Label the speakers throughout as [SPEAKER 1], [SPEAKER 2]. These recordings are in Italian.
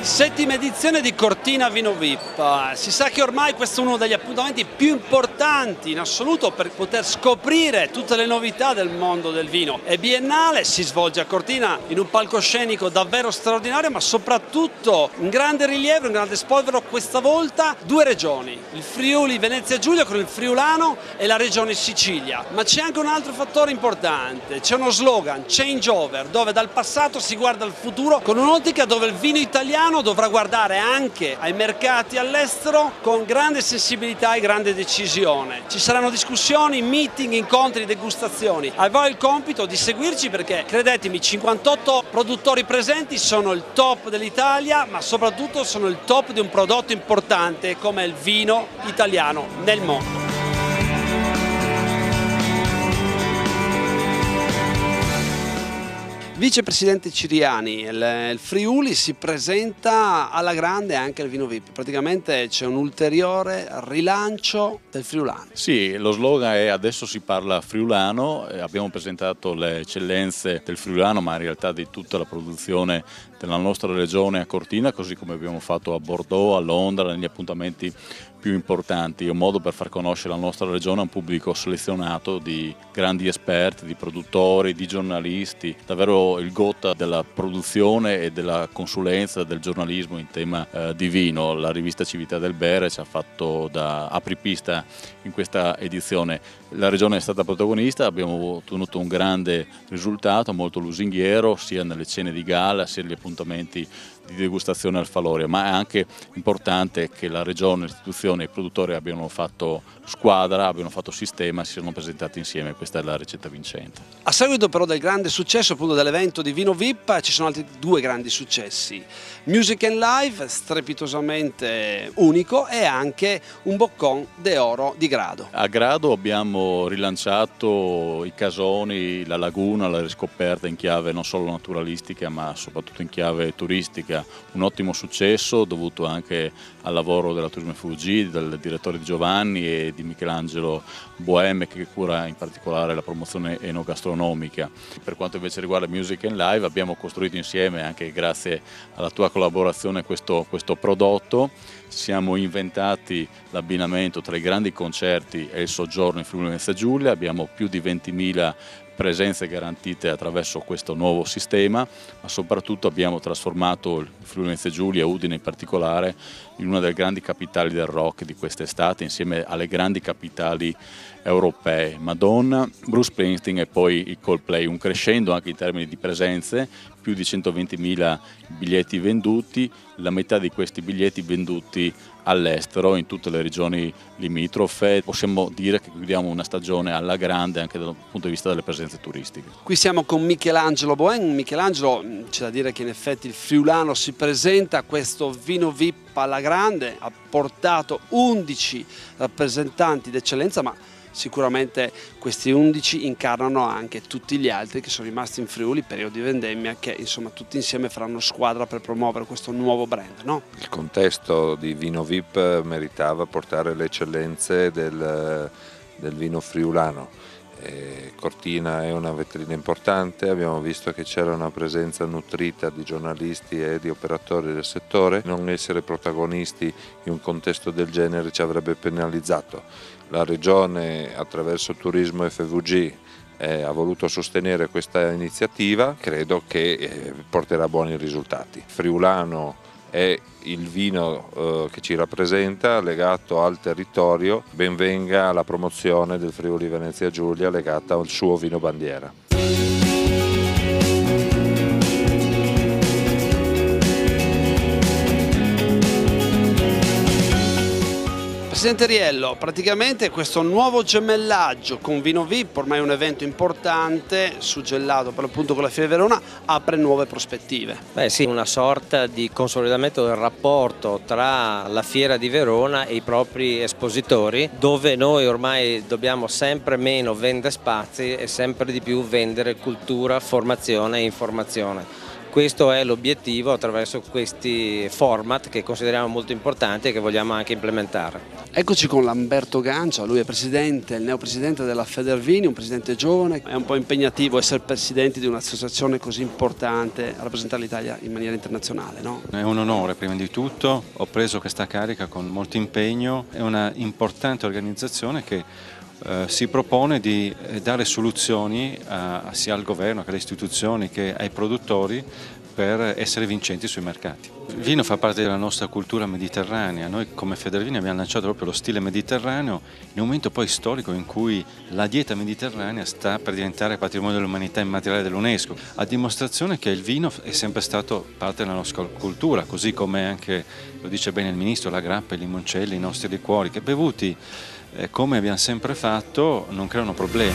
[SPEAKER 1] Settima edizione di Cortina Vino VIP. Si sa che ormai questo è uno degli appuntamenti più importanti in assoluto per poter scoprire tutte le novità del mondo del vino. È biennale, si svolge a Cortina in un palcoscenico davvero straordinario, ma soprattutto in grande rilievo, in grande spolvero questa volta due regioni, il Friuli Venezia Giulia con il friulano e la regione Sicilia. Ma c'è anche un altro fattore importante, c'è uno slogan, change over, dove dal passato si guarda al futuro con un'ottica dove il vino italiano dovrà guardare anche ai mercati all'estero con grande sensibilità e grande decisione. Ci saranno discussioni, meeting, incontri, degustazioni. A voi il compito di seguirci perché, credetemi, 58 produttori presenti sono il top dell'Italia, ma soprattutto sono il top di un prodotto importante come il vino italiano nel mondo. Vicepresidente Ciriani, il Friuli si presenta alla grande anche al Vino VIP, praticamente c'è un ulteriore rilancio del friulano.
[SPEAKER 2] Sì, lo slogan è adesso si parla friulano, abbiamo presentato le eccellenze del friulano ma in realtà di tutta la produzione della nostra regione a Cortina, così come abbiamo fatto a Bordeaux, a Londra, negli appuntamenti più importanti. È un modo per far conoscere la nostra regione a un pubblico selezionato di grandi esperti, di produttori, di giornalisti, davvero il GOT della produzione e della consulenza del giornalismo in tema di vino. La rivista Cività del Bere ci ha fatto da apripista in questa edizione. La regione è stata protagonista, abbiamo ottenuto un grande risultato, molto lusinghiero, sia nelle cene di gala sia negli appuntamenti di degustazione al Faloria, ma è anche importante che la regione, le istituzioni e i produttori abbiano fatto squadra, abbiano fatto sistema, si sono presentati insieme, questa è la ricetta vincente.
[SPEAKER 1] A seguito però del grande successo appunto dell'evento di Vino VIP ci sono altri due grandi successi, Music and Live strepitosamente unico e anche un boccon d'oro di Grado.
[SPEAKER 2] A Grado abbiamo rilanciato i casoni, la laguna, la riscoperta in chiave non solo naturalistica ma soprattutto in chiave turistica. Un ottimo successo dovuto anche al lavoro della Turismo FVG, del direttore Di Giovanni e di Michelangelo Boemme che cura in particolare la promozione enogastronomica. Per quanto invece riguarda Music and Live abbiamo costruito insieme, anche grazie alla tua collaborazione, questo prodotto. Siamo inventati l'abbinamento tra i grandi concerti e il soggiorno in Friuli Venezia Giulia, abbiamo più di 20.000 presenze garantite attraverso questo nuovo sistema, ma soprattutto abbiamo trasformato il Friuli Venezia Giulia, Udine in particolare, in una delle grandi capitali del rock di quest'estate, insieme alle grandi capitali europee, Madonna, Bruce Springsteen e poi i Coldplay, un crescendo anche in termini di presenze, più di 120.000 biglietti venduti, la metà di questi biglietti venduti all'estero in tutte le regioni limitrofe. Possiamo dire che chiudiamo una stagione alla grande anche dal punto di vista delle presenze turistiche.
[SPEAKER 1] Qui siamo con Michelangelo Boemme. Michelangelo, c'è da dire che in effetti il friulano si presenta a questo Vino VIP alla grande, ha portato 11 rappresentanti d'eccellenza, ma sicuramente questi 11 incarnano anche tutti gli altri che sono rimasti in Friuli periodo di vendemmia, che insomma tutti insieme faranno squadra per promuovere questo nuovo brand, no?
[SPEAKER 3] Il contesto di Vino VIP meritava portare le eccellenze del vino friulano. Cortina è una vetrina importante, abbiamo visto che c'era una presenza nutrita di giornalisti e di operatori del settore. Non essere protagonisti in un contesto del genere ci avrebbe penalizzato. La Regione attraverso Turismo FVG ha voluto sostenere questa iniziativa, credo che porterà buoni risultati. Friulano è il vino che ci rappresenta, legato al territorio. Ben venga la promozione del Friuli Venezia Giulia legata al suo vino bandiera.
[SPEAKER 1] Presidente Riello, praticamente questo nuovo gemellaggio con Vino VIP, ormai un evento importante su gelato, per l'appunto con la Fiera di Verona, apre nuove prospettive.
[SPEAKER 4] Beh sì, una sorta di consolidamento del rapporto tra la Fiera di Verona e i propri espositori, dove noi ormai dobbiamo sempre meno vendere spazi e sempre di più vendere cultura, formazione e informazione. Questo è l'obiettivo attraverso questi format che consideriamo molto importanti e che vogliamo anche implementare.
[SPEAKER 1] Eccoci con Lamberto Gancia, lui è presidente, il neopresidente della Federvini, un presidente giovane. È un po' impegnativo essere presidente di un'associazione così importante, rappresentare l'Italia in maniera internazionale, no?
[SPEAKER 5] È un onore prima di tutto, ho preso questa carica con molto impegno, è una importante organizzazione che si propone di dare soluzioni sia al governo che alle istituzioni che ai produttori per essere vincenti sui mercati. Il vino fa parte della nostra cultura mediterranea, noi come Federvini abbiamo lanciato proprio lo stile mediterraneo in un momento poi storico in cui la dieta mediterranea sta per diventare patrimonio dell'umanità immateriale dell'UNESCO, a dimostrazione che il vino è sempre stato parte della nostra cultura, così come anche, lo dice bene il Ministro, la grappa, i limoncelli, i nostri liquori, che bevuti come abbiamo sempre fatto non creano problemi.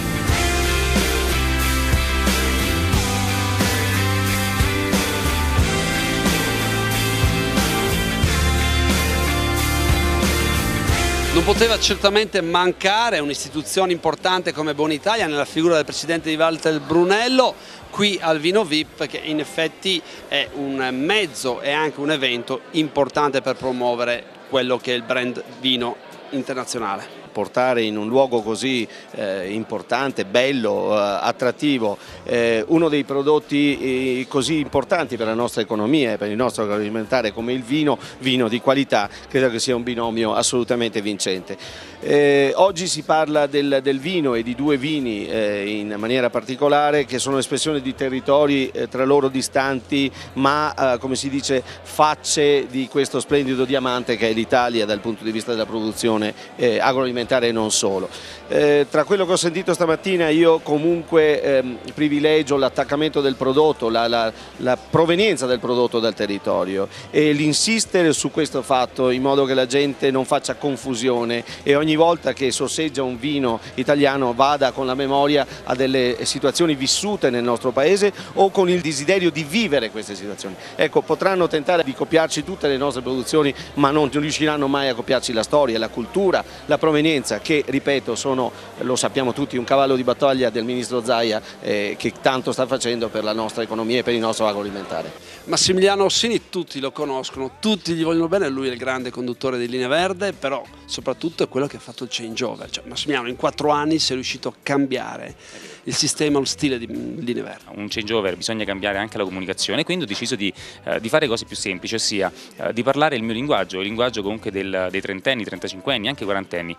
[SPEAKER 1] Non poteva certamente mancare un'istituzione importante come Bonitalia nella figura del presidente di Walter Brunello qui al Vino VIP, che in effetti è un mezzo e anche un evento importante per promuovere quello che è il brand vino internazionale.
[SPEAKER 6] Portare in un luogo così importante, bello, attrattivo, uno dei prodotti così importanti per la nostra economia e per il nostro agroalimentare come il vino di qualità, credo che sia un binomio assolutamente vincente. Oggi si parla del vino e di due vini in maniera particolare che sono espressione di territori tra loro distanti ma come si dice facce di questo splendido diamante che è l'Italia dal punto di vista della produzione agroalimentare e non solo. Tra quello che ho sentito stamattina io comunque privilegio l'attaccamento del prodotto, la provenienza del prodotto dal territorio e l'insistere su questo fatto in modo che la gente non faccia confusione e ogni volta che sorseggia un vino italiano vada con la memoria a delle situazioni vissute nel nostro paese o con il desiderio di vivere queste situazioni. Ecco, potranno tentare di copiarci tutte le nostre produzioni ma non riusciranno mai a copiarci la storia, la cultura, la provenienza che, ripeto, sono, lo sappiamo tutti, un cavallo di battaglia del ministro Zaia che tanto sta facendo per la nostra economia e per il nostro agroalimentare.
[SPEAKER 1] Massimiliano Orsini tutti lo conoscono, tutti gli vogliono bene, lui è il grande conduttore di Linea Verde, però soprattutto è quello che ha fatto il changeover, cioè Massimiliano in 4 anni si è riuscito a cambiare il sistema, lo stile di Linea Verde.
[SPEAKER 7] Un changeover, bisogna cambiare anche la comunicazione, quindi ho deciso di fare cose più semplici, ossia di parlare il mio linguaggio, il linguaggio comunque dei trentenni, 35enni, anche 40enni.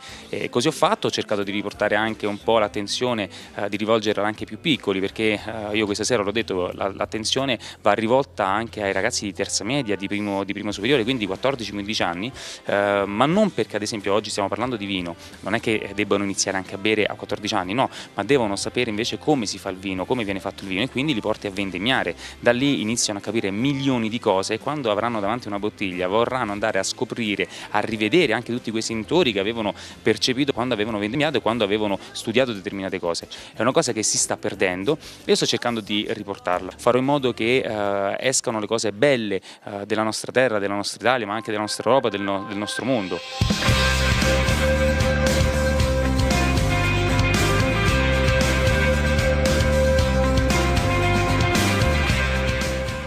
[SPEAKER 7] Così ho fatto, ho cercato di riportare anche un po' l'attenzione, di rivolgerla anche ai più piccoli, perché io questa sera l'ho detto, l'attenzione va rivolta anche ai ragazzi di terza media, di primo superiore, quindi 14-15 anni, ma non perché ad esempio oggi stiamo parlando di vino, non è che debbano iniziare anche a bere a 14 anni, no, ma devono sapere invece come si fa il vino, come viene fatto il vino e quindi li porti a vendemmiare. Da lì iniziano a capire milioni di cose e quando avranno davanti una bottiglia vorranno andare a scoprire, a rivedere anche tutti quei sentori che avevano percepito quando avevano vendemmiato e quando avevano studiato determinate cose. È una cosa che si sta perdendo e io sto cercando di riportarla. Farò in modo che escano le cose belle della nostra terra, della nostra Italia, ma anche della nostra Europa, del nostro mondo.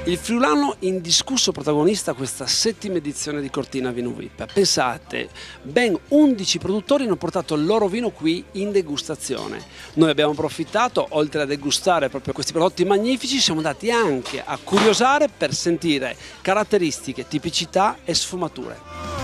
[SPEAKER 1] Il friulano indiscusso protagonista questa 7ª edizione di Cortina Vino VIP. Pensate, ben 11 produttori hanno portato il loro vino qui in degustazione. Noi abbiamo approfittato, oltre a degustare proprio questi prodotti magnifici, siamo andati anche a curiosare per sentire caratteristiche, tipicità e sfumature.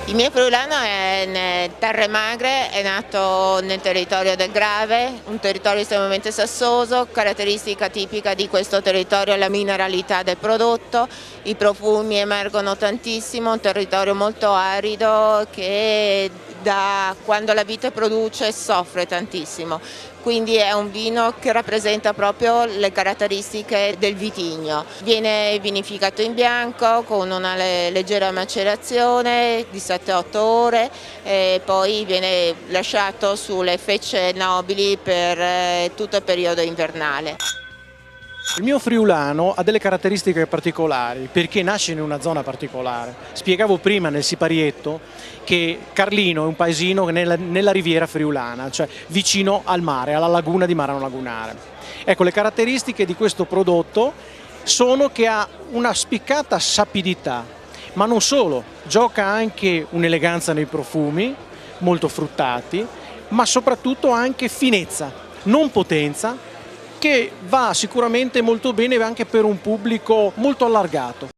[SPEAKER 8] Il mio friulano è in Terre Magre, è nato nel territorio del Grave, un territorio estremamente sassoso, caratteristica tipica di questo territorio è la mineralità del prodotto, i profumi emergono tantissimo, un territorio molto arido che da quando la vite produce soffre tantissimo, quindi è un vino che rappresenta proprio le caratteristiche del vitigno. Viene vinificato in bianco con una leggera macerazione di 7-8 ore e poi viene lasciato sulle fecce nobili per tutto il periodo invernale.
[SPEAKER 9] Il mio friulano ha delle caratteristiche particolari perché nasce in una zona particolare. Spiegavo prima nel Siparietto che Carlino è un paesino nella riviera friulana, cioè vicino al mare, alla laguna di Marano Lagunare. Ecco, le caratteristiche di questo prodotto sono che ha una spiccata sapidità, ma non solo, gioca anche un'eleganza nei profumi, molto fruttati, ma soprattutto anche finezza, non potenza, che va sicuramente molto bene anche per un pubblico molto allargato.